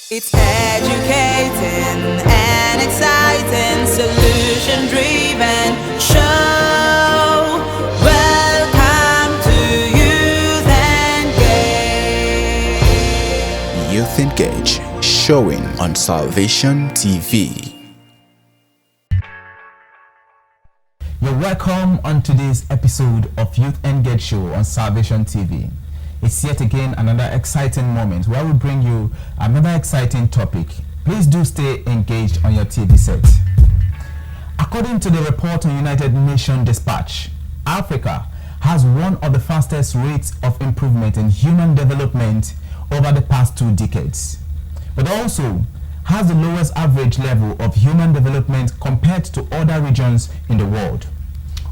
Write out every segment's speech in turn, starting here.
It's educating and exciting, solution-driven show. Welcome to Youth Engage. Youth Engage, showing on Salvation TV. You're welcome on today's episode of Youth Engage Show on Salvation TV. It's yet again another exciting moment where we bring you another exciting topic. Please do stay engaged on your TV set. According to the report on United Nations Dispatch, Africa has one of the fastest rates of improvement in human development over the past 2 decades, but also has the lowest average level of human development compared to other regions in the world.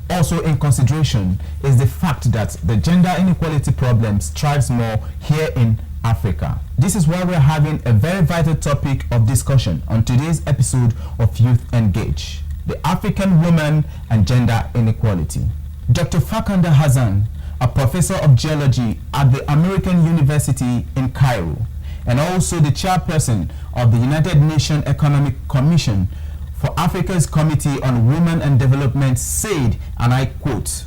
Also in consideration is the fact that the gender inequality problem strives more here in Africa. This is why we're having a very vital topic of discussion on today's episode of Youth Engage: the African woman and gender inequality. Dr. Fakanda Hassan, a professor of geology at the American University in Cairo, and also the chairperson of the United Nations Economic Commission for Africa's Committee on Women and Development, said, and I quote,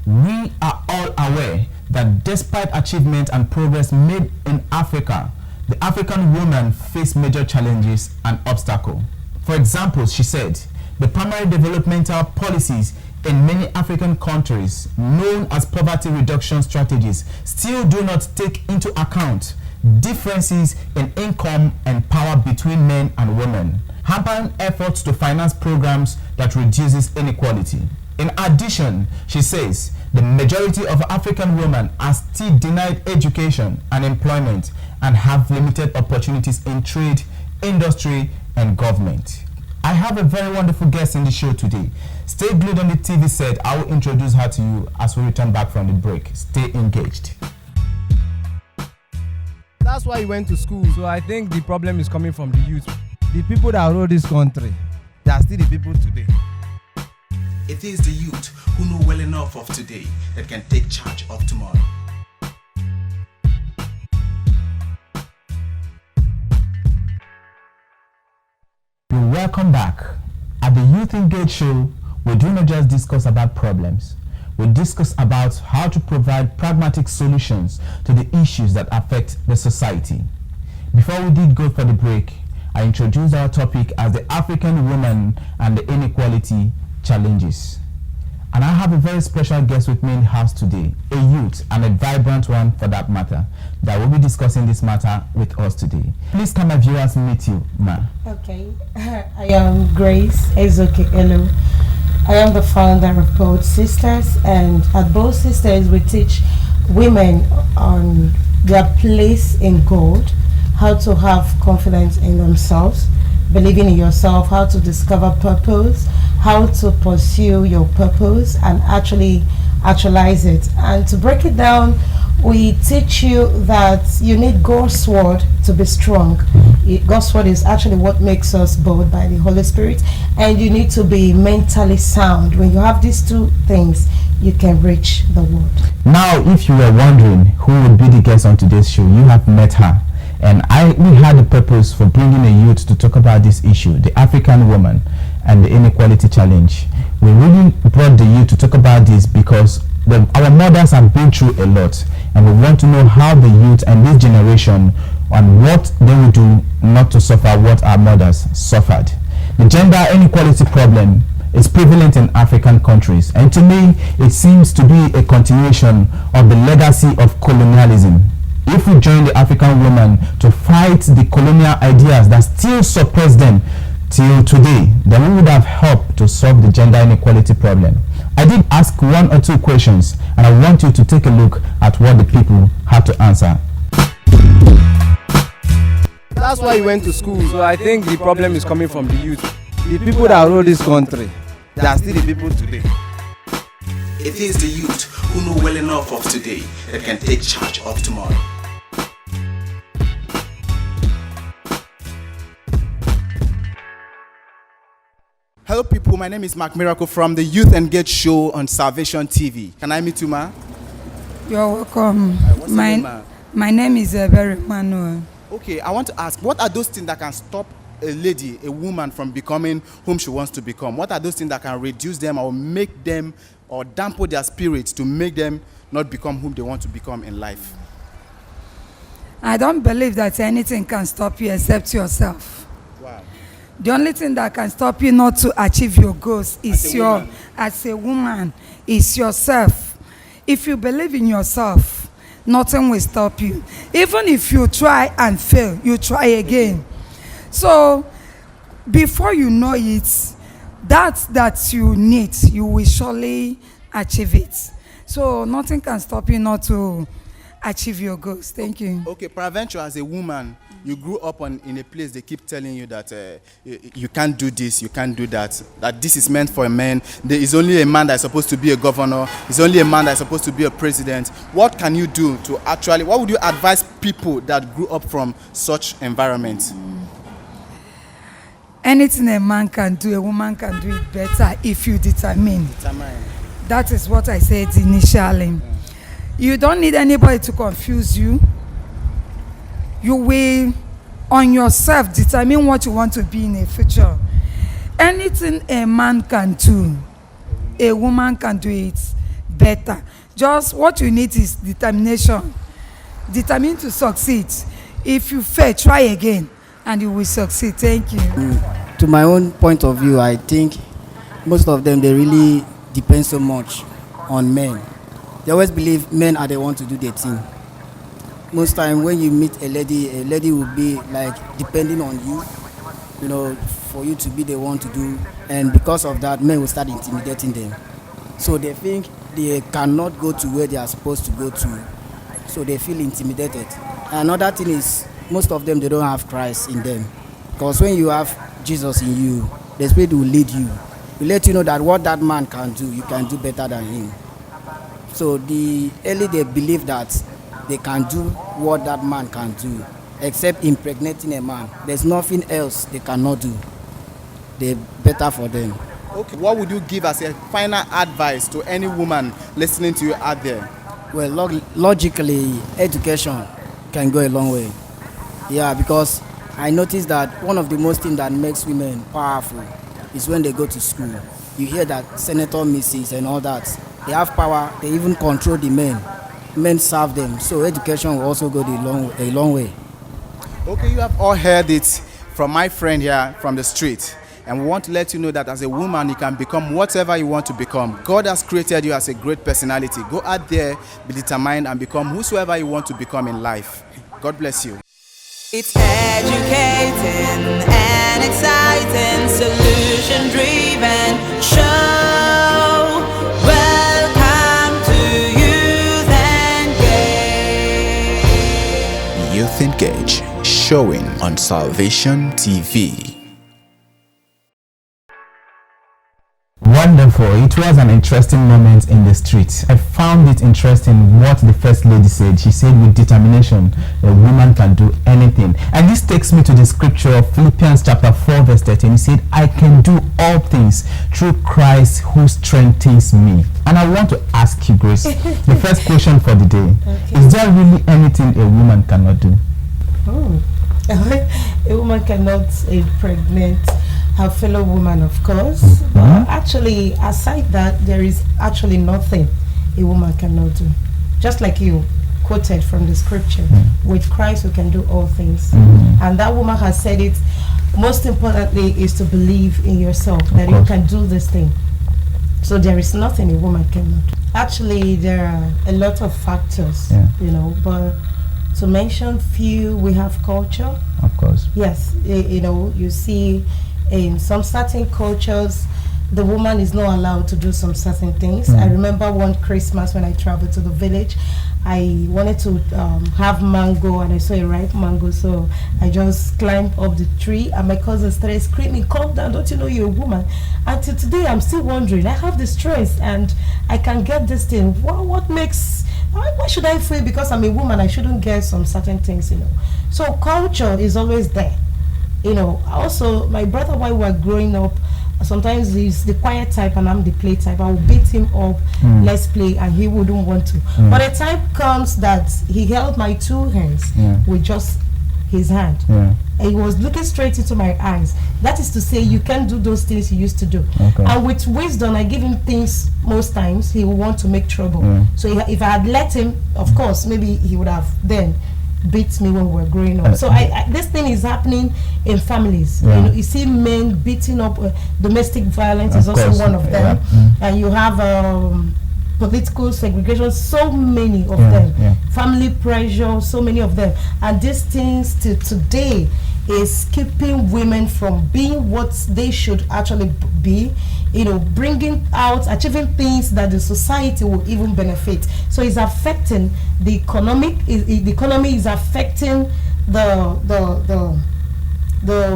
"We are all aware that despite achievement and progress made in Africa, the African woman face major challenges and obstacles. For example," she said, "the primary developmental policies in many African countries, known as poverty reduction strategies, still do not take into account differences in income and power between men and women, hampering efforts to finance programs that reduces inequality. In addition," she says, "the majority of African women are still denied education and employment and have limited opportunities in trade, industry, and government." I have a very wonderful guest in the show today. Stay glued on the TV set. I will introduce her to you as we return back from the break. Stay engaged. That's why he went to school. So I think the problem is coming from the youth. The people that rule this country, they are still the people today. It is the youth who know well enough of today that can take charge of tomorrow. Welcome back. At the Youth Engage Show, we do not just discuss about problems. We discuss about how to provide pragmatic solutions to the issues that affect the society. Before we did go for the break, I introduced our topic as the African woman and the inequality challenges. And I have a very special guest with me in the house today, a youth and a vibrant one for that matter, that will be discussing this matter with us today. Please can my viewers meet you, ma? Okay, I am Grace Ezoke Elu. I am the founder of Bold Sisters, and at Bold Sisters we teach women on their place in God, how to have confidence in themselves, believing in yourself, how to discover purpose, how to pursue your purpose and actualize it. And to break it down, we teach you that you need God's word to be strong. God's word is actually what makes us bold by the Holy Spirit, and you need to be mentally sound. When you have these two things, you can reach the world. Now, if you were wondering who would be the guest on today's show, you have met her. And we had the purpose for bringing a youth to talk about this issue, the African woman and the inequality challenge. We really brought the youth to talk about this because our mothers have been through a lot, and we want to know how the youth and this generation and what they will do not to suffer what our mothers suffered. The gender inequality problem is prevalent in African countries, and to me it seems to be a continuation of the legacy of colonialism. If we join the African woman to fight the colonial ideas that still suppress them till today, then we would have helped to solve the gender inequality problem. I did ask 1 or 2 questions, and I want you to take a look at what the people had to answer. That's why he went to school. So I think the problem is coming from the youth. The people that rule this country, they are still the people today. It is the youth who know well enough of today that can take charge of tomorrow. Hello people, my name is Mark Miracle from the Youth Engage Show on Salvation TV. Can I meet you, ma? You're welcome. What's your name, ma? My name is Ebere Manuel. Okay, I want to ask, what are those things that can stop a lady, a woman, from becoming whom she wants to become? What are those things that can reduce them or make them or dampen their spirits to make them not become whom they want to become in life? I don't believe that anything can stop you except yourself. Wow. The only thing that can stop you not to achieve your goals is as a woman, is yourself. If you believe in yourself, nothing will stop you. Even if you try and fail, you try again. So before you know it, that you need, you will surely achieve it. So nothing can stop you not to achieve your goals. Thank you. Okay, peradventure, as a woman, you grew up in a place they keep telling you that you can't do this, you can't do that, that this is meant for a man. There is only a man that's supposed to be a governor. It's only a man that's supposed to be a president. What can you do to actually, what would you advise people that grew up from such environments? Anything a man can do, a woman can do it better if you determine. That is what I said initially. You don't need anybody to confuse you. You will, on yourself, determine what you want to be in the future. Anything a man can do, a woman can do it better. Just what you need is determination. Determined to succeed. If you fail, try again, and you will succeed. Thank you. To my own point of view, I think most of them, they really depend so much on men. They always believe men are the one to do their thing. Most time when you meet a lady will be like depending on you, you know, for you to be the one to do, and because of that, men will start intimidating them. So they think they cannot go to where they are supposed to go to, so they feel intimidated. Another thing is, most of them, they don't have Christ in them, because when you have Jesus in you, the Spirit will lead you. Will let you know that what that man can do, you can do better than him. So they believe that they can do what that man can do, except impregnating a man. There's nothing else they cannot do. They're better for them. Okay, what would you give as a final advice to any woman listening to you out there? Well, logically, education can go a long way. Yeah, because I noticed that one of the most things that makes women powerful is when they go to school. You hear that Senator Mrs. and all that. They have power, they even control the men. Men serve them. So education will also go a long way. Okay, you have all heard it from my friend here from the street. And we want to let you know that as a woman, you can become whatever you want to become. God has created you as a great personality. Go out there, be determined, and become whosoever you want to become in life. God bless you. It's educating and exciting, solution-driven show. Welcome to Youth Engage. Youth Engage, showing on Salvation TV. Wonderful. It was an interesting moment in the street. I found it interesting what the First Lady said. She said with determination, a woman can do anything. And this takes me to the scripture of Philippians chapter 4 verse 13. He said, I can do all things through Christ who strengthens me. And I want to ask you, Grace, the first question for the day. Okay. Is there really anything a woman cannot do? A woman cannot impregnate her fellow woman, of course. But actually, aside that, there is actually nothing a woman cannot do. Just like you quoted from the scripture, with Christ we can do all things. And that woman has said it. Most importantly is to believe in yourself, that you can do this thing. So there is nothing a woman cannot do. Actually, there are a lot of factors, you know, but to mention few, we have culture. Of course. Yes, you know, you see in some certain cultures, the woman is not allowed to do some certain things. I remember one Christmas when I traveled to the village, I wanted to have mango, and I saw a ripe mango, so I just climbed up the tree, and my cousin started screaming, "Calm down, don't you know you're a woman?" Until today, I'm still wondering. I have the strength, and I can get this thing. What makes... Why should I feel because I'm a woman I shouldn't get some certain things, you know? So culture is always there. You know, also my brother, while we were growing up, sometimes he's the quiet type and I'm the play type. I will beat him up, let's play, and he wouldn't want to. But a time comes that he held my two hands. We just his hand. Yeah. And he was looking straight into my eyes. That is to say, you can't do those things you used to do. Okay. And with wisdom, I give him things most times he will want to make trouble. So if I had let him, of course, maybe he would have then beat me when we were growing up. So this thing is happening in families. Yeah. You know, you see men beating up. Domestic violence is also course. one of them. And you have political segregation, so many of them. Family pressure, so many of them. And these things to today is keeping women from being what they should actually be, you know, bringing out, achieving things that the society will even benefit. So it's affecting the economic, the economy is affecting the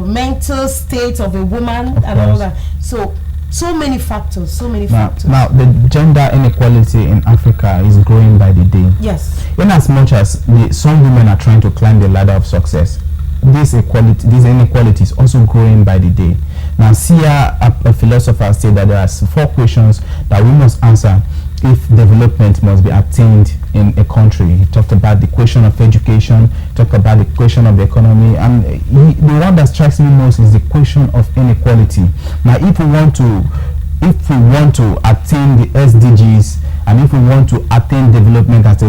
mental state of a woman and all that. So many factors, Now, the gender inequality in Africa is growing by the day. Yes. In as much as some women are trying to climb the ladder of success, this inequality is also growing by the day. Now, Sia, a philosopher, said that there are 4 questions that we must answer if development must be attained in a country. He talked about the question of education, talked about the question of the economy, and the one that strikes me most is the question of inequality. Now, if we want to attain the SDGs, and if we want to attain development at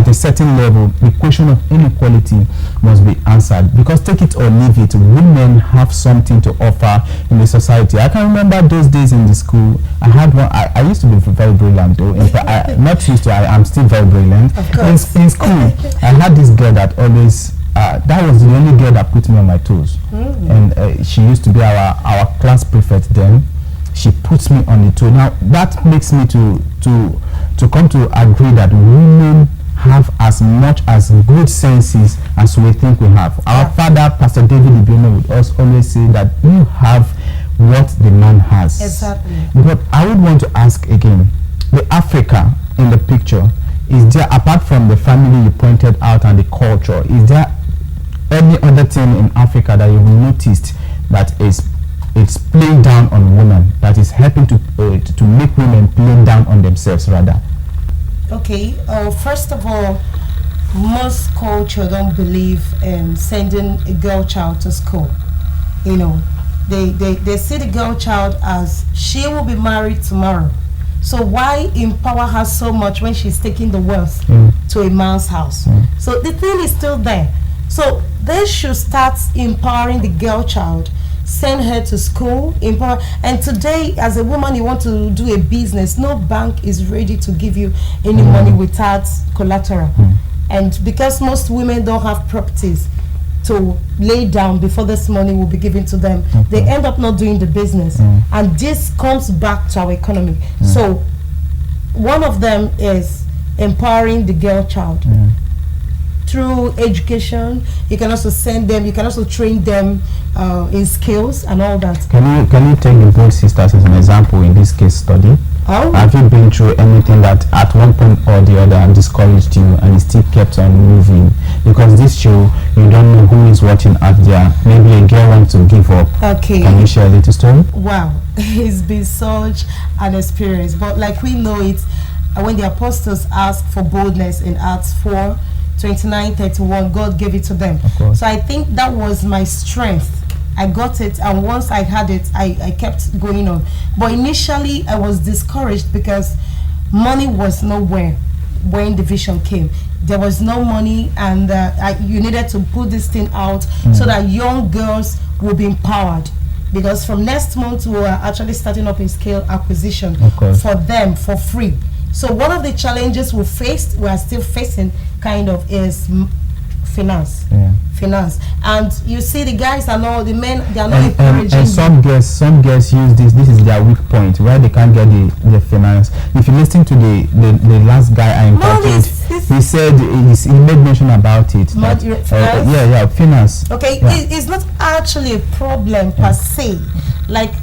a certain level, the question of inequality must be answered. Because take it or leave it, women have something to offer in the society. I can remember those days in the school. I had one. I used to be very brilliant, though. In fact, I'm still very brilliant. In school, I had this girl that always. That was the only girl that put me on my toes, and she used to be our class prefect then. She puts me on the toe. Now that makes me to come to agree that women have as much as good senses as we think we have. Our father, Pastor David Ibino, would always say that you have what the man has. Exactly. But I would want to ask again, the Africa in the picture, is there, apart from the family you pointed out and the culture, is there any other thing in Africa that you've noticed that it's playing down on women, that is helping to make women play down on themselves rather? Okay, first of all, most culture don't believe in sending a girl child to school. You know, they see the girl child as she will be married tomorrow. So why empower her so much when she's taking the wealth to a man's house? So the thing is still there. So they should start empowering the girl child, send her to school, empower. And today, as a woman, you want to do a business, no bank is ready to give you any money without collateral. And because most women don't have properties to lay down before this money will be given to them, they end up not doing the business. And this comes back to our economy. So one of them is empowering the girl child. Through education, you can also send them, you can also train them in skills and all that. Can you take the both sisters as an example in this case study? Oh. Have you been through anything that at one point or the other discouraged you and it still kept on moving? Because this show, you don't know who is watching out there. Maybe a girl wants to give up. Okay. Can you share a little story? Wow, it's been such an experience. But like we know it, when the apostles asked for boldness in Acts 4:29-31, God gave it to them. So I think that was my strength. I got it, and once I had it, I kept going on. But initially, I was discouraged because money was nowhere when the vision came. There was no money, and you needed to put this thing out so that young girls will be empowered. Because from next month, we are actually starting up a scale acquisition for them for free. So one of the challenges we are still facing, kind of, is finance. Finance. And you see, the guys are not, the men, they are not encouraging. And some girls use this is their weak point, where they can't get the finance. If you listen to the last guy I interviewed, he said he made mention about it. Finance. Okay, it's not actually a problem per se. Like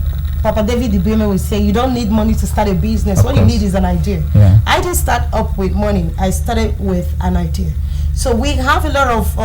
Papa David Ibeme will say, you don't need money to start a business. What you need is an idea. I didn't start up with money. I started with an idea. So we have a lot of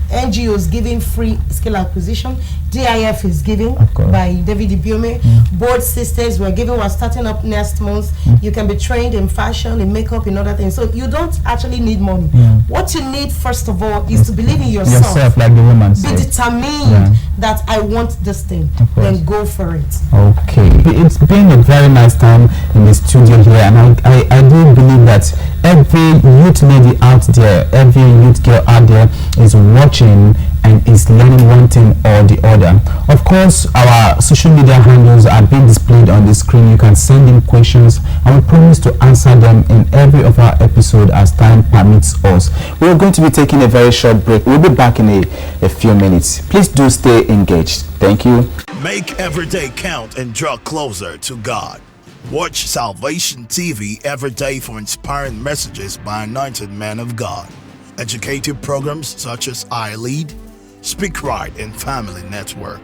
NGOs giving free skill acquisition. DIF is giving Of course. by David Ibiome. Board sisters we're giving. We're starting up next month. You can be trained in fashion, in makeup, in other things. So you don't actually need money. What you need first of all is to believe in yourself. Like the woman Be said. determined that I want this thing. Then go for it. Okay, it's been a very nice time in the studio here, and I do believe that every youth lady out there, every youth girl out there is watching and is learning one thing or the other. Of course, our social media handles are being displayed on the screen. You can send in questions, and we promise to answer them in every of our episode as time permits us. We're going to be taking a very short break. We'll be back in a few minutes. Please do stay engaged. Thank you. Make every day count and draw closer to God. Watch Salvation TV every day for inspiring messages by anointed men of God. Educative programs such as I Lead, Speak Right, and Family Network.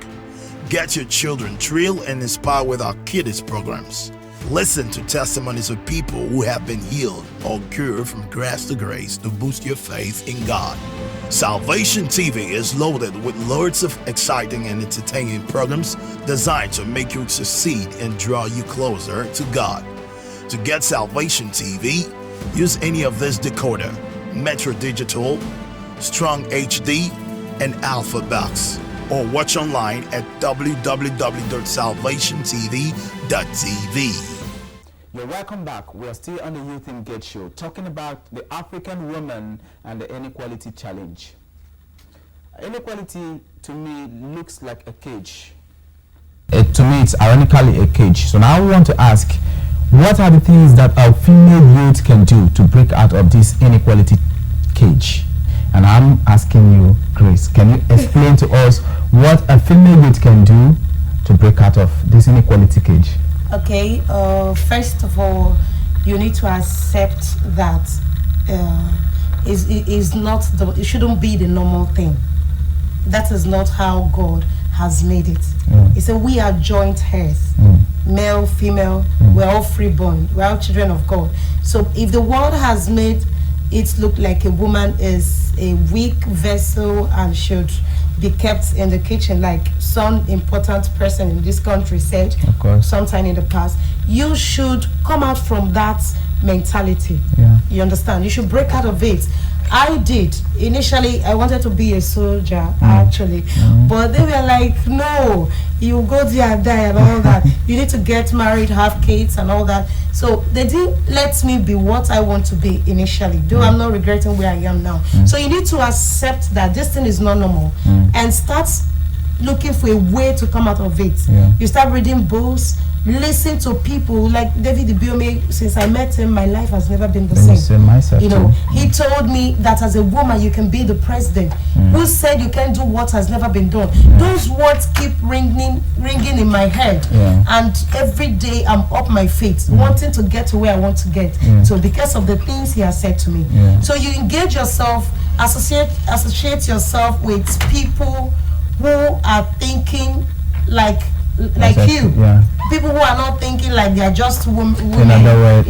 Get your children thrilled and inspired with our kiddies programs. Listen to testimonies of people who have been healed or cured from grace to grace to boost your faith in God. Salvation TV is loaded with loads of exciting and entertaining programs designed to make you succeed and draw you closer to God. To get Salvation TV, use any of this decoder: Metro Digital, Strong HD, and Alpha Box, or watch online at www.salvationtv.tv. You're welcome back. We are still on the Youth Engage Show, talking about the African woman and the inequality challenge. Inequality, to me, looks like a cage. To me, it's ironically a cage. So now we want to ask, what are the things that our female youth can do to break out of this inequality cage? And I'm asking you, Grace, can you explain to us what a female youth can do to break out of this inequality cage? Okay, first of all, you need to accept that it shouldn't be the normal thing. That is not how God has made it. He said we are joint heirs, male, female, we're all freeborn, we're all children of God. So if the world has made it look like a woman is a weak vessel and should be kept in the kitchen, like some important person in this country said sometime in the past, you should come out from that mentality. You understand? You should break out of it. I did. Initially, I wanted to be a soldier, actually. But they were like, no, you go there and die and all that. You need to get married, have kids and all that. So they didn't let me be what I want to be initially, though I'm not regretting where I am now. So you need to accept that this thing is not normal and start looking for a way to come out of it. You start reading books, listen to people like David Ibiome. Since I met him, my life has never been the same. Myself, you know, he told me that as a woman you can be the president. Who said you can do what has never been done? Those words keep ringing in my head, and every day I'm up my feet, wanting to get to where I want to get. So because of the things he has said to me, so you engage yourself, associate yourself with people who are thinking like you. People who are not thinking like they are just women. In other words,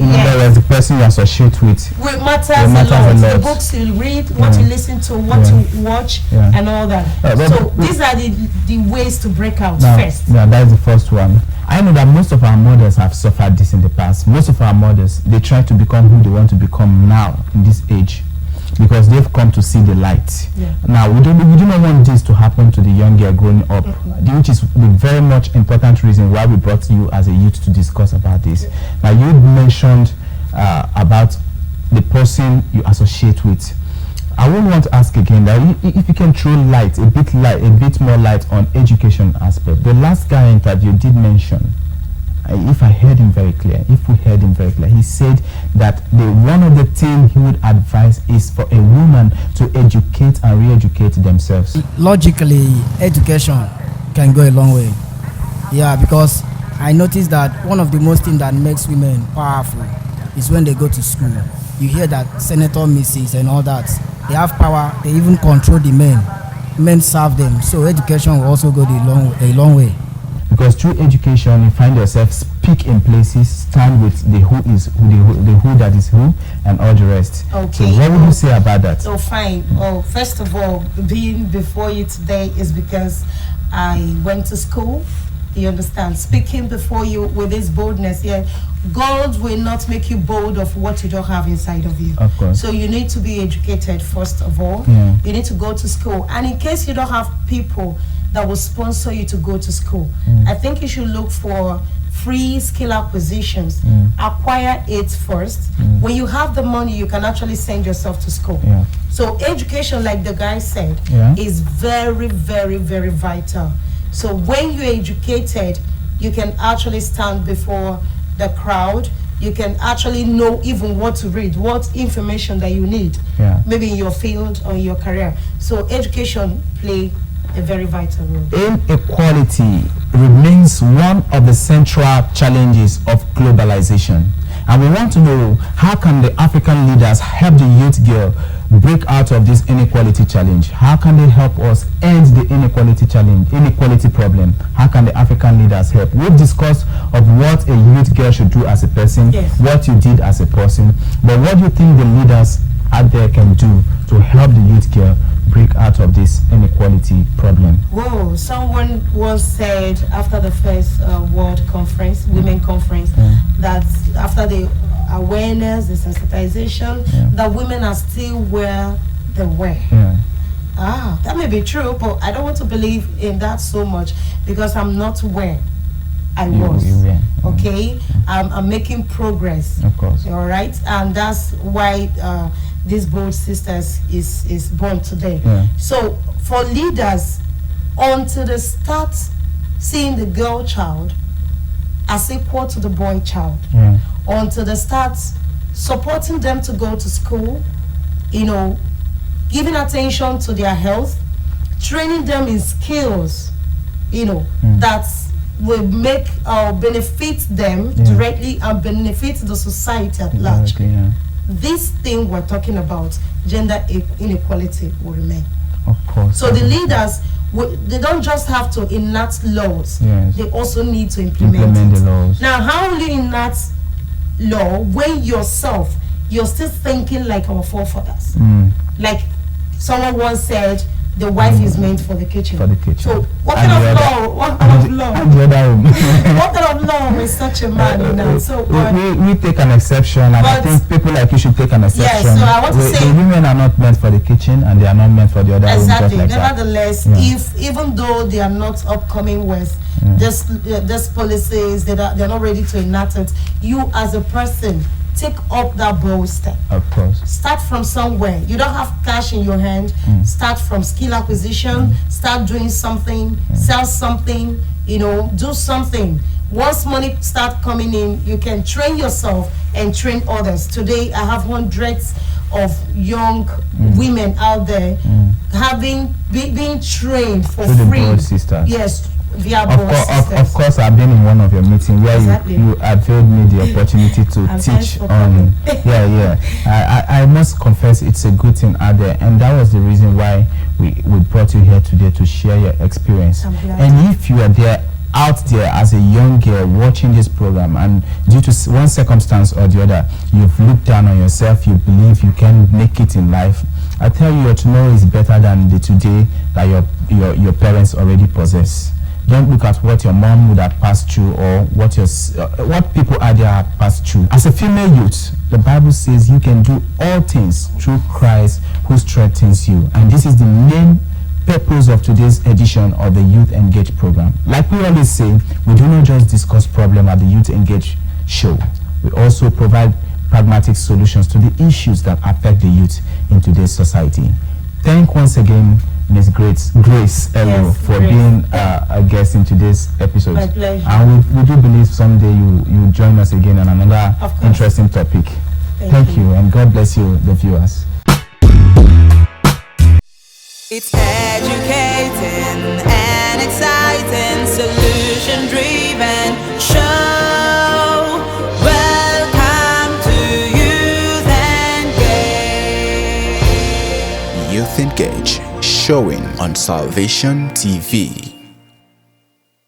the person you associate with matters a lot. The books you read, what you listen to, what you watch, and all that. So these are the ways to break out first. Yeah, that's the first one. I know that most of our mothers have suffered this in the past. Most of our mothers, they try to become who they want to become now in this age, because they've come to see the light. Now, we do not want this to happen to the young girl growing up, which is the very much important reason why we brought you as a youth to discuss about this. Now, you mentioned about the person you associate with. I would want to ask again that if you can throw a bit more light on education aspect. The last guy I interviewed did mention, if we heard him very clear, he said that one of the things he would advise is for a woman to educate and re-educate themselves. Logically, education can go a long way. Yeah, because I noticed that one of the most things that makes women powerful is when they go to school. You hear that senator misses and all that. They have power, they even control the men. Men serve them. So education will also go a long way. Because through education, you find yourself speak in places, stand with the who is who, the who that is who, and all the rest. Okay. So what would you say about that? Oh, fine. Oh, first of all, being before you today is because I went to school. You understand? Speaking before you with this boldness, yeah. God will not make you bold of what you don't have inside of you. Of course. So you need to be educated first of all. Yeah. You need to go to school. And in case you don't have people that will sponsor you to go to school, I think you should look for free skill acquisitions. Acquire it first. When you have the money, you can actually send yourself to school. Yeah. So education, like the guy said, Yeah. is very, very, very vital. So when you're educated, you can actually stand before the crowd. You can actually know even what to read, what information that you need, Yeah. maybe in your field or in your career. So education play a very vital role. Inequality remains one of the central challenges of globalization. And we want to know, how can the African leaders help the youth girl break out of this inequality challenge? How can they help us end the inequality challenge, inequality problem? How can the African leaders help? We've discussed of what a youth girl should do as a person, Yes. what you did as a person, but what do you think the leaders out there can do to help the youth girl break out of this inequality problem? Whoa, someone once said after the first World Conference, Women Conference, that after the awareness, the sensitization, that women are still where they were. Yeah. Ah, that may be true, but I don't want to believe in that so much because I'm not where I was. Okay, I'm making progress. Of course. All right, and that's why this bold sisters is born today. Yeah. So for leaders, until they start seeing the girl child as equal to the boy child, until they start supporting them to go to school, you know, giving attention to their health, training them in skills, you know, that will make benefit them directly and benefit the society at large. Exactly, yeah. This thing we're talking about, gender inequality, will remain. Of course. So the leaders, they don't just have to enact laws, Yes. they also need to implement Implement it. the laws. Now, how will you enact law when yourself, you're still thinking like our forefathers? Like someone once said, the wife is meant for the kitchen. For the kitchen. So what And kind the of other- law? What kind of law? And the other room. What kind of law is such a man in that? So we take an exception, and I But- think people like you should take an exception. so I want to say- the women are not meant for the kitchen, and they are not meant for the other room, just exactly. like that. Nevertheless, if even though they are not upcoming with this policies, they're not ready to enact it, you as a person take up that bold step. Of course. Start from somewhere. You don't have cash in your hand. Start from skill acquisition. Start doing something. Sell something. You know, do something. Once money start coming in, you can train yourself and train others. Today, I have hundreds of young women out there being trained for Through the free. Bold Sisters. Yes, via Of, Bold Sisters. of course, I've been in one of your meetings where Exactly. you availed me the opportunity to And thanks teach for on. coming. I must confess, it's a good thing out there, and that was the reason why we brought you here today to share your experience. I'm glad. And if you are there out there as a young girl watching this program, and due to one circumstance or the other, you've looked down on yourself, you believe you can make it in life, I tell you, your tomorrow is better than the today that your parents already possess. Don't look at what your mom would have passed through, or what people out there have passed through. As a female youth, the Bible says you can do all things through Christ who strengthens you. And this is the main purpose of today's edition of the Youth Engage program. Like we always say, we do not just discuss problems at the Youth Engage show. We also provide pragmatic solutions to the issues that affect the youth in today's society. Thank once again Ms. Grace Elo Yes, for Grace. being a guest in today's episode. My pleasure. And we do believe someday you join us again on another Of course. interesting topic. Thank you, and God bless you, the viewers. It's educating and exciting, solution-driven show. Welcome to Youth Engage. Youth Engage, showing on Salvation TV.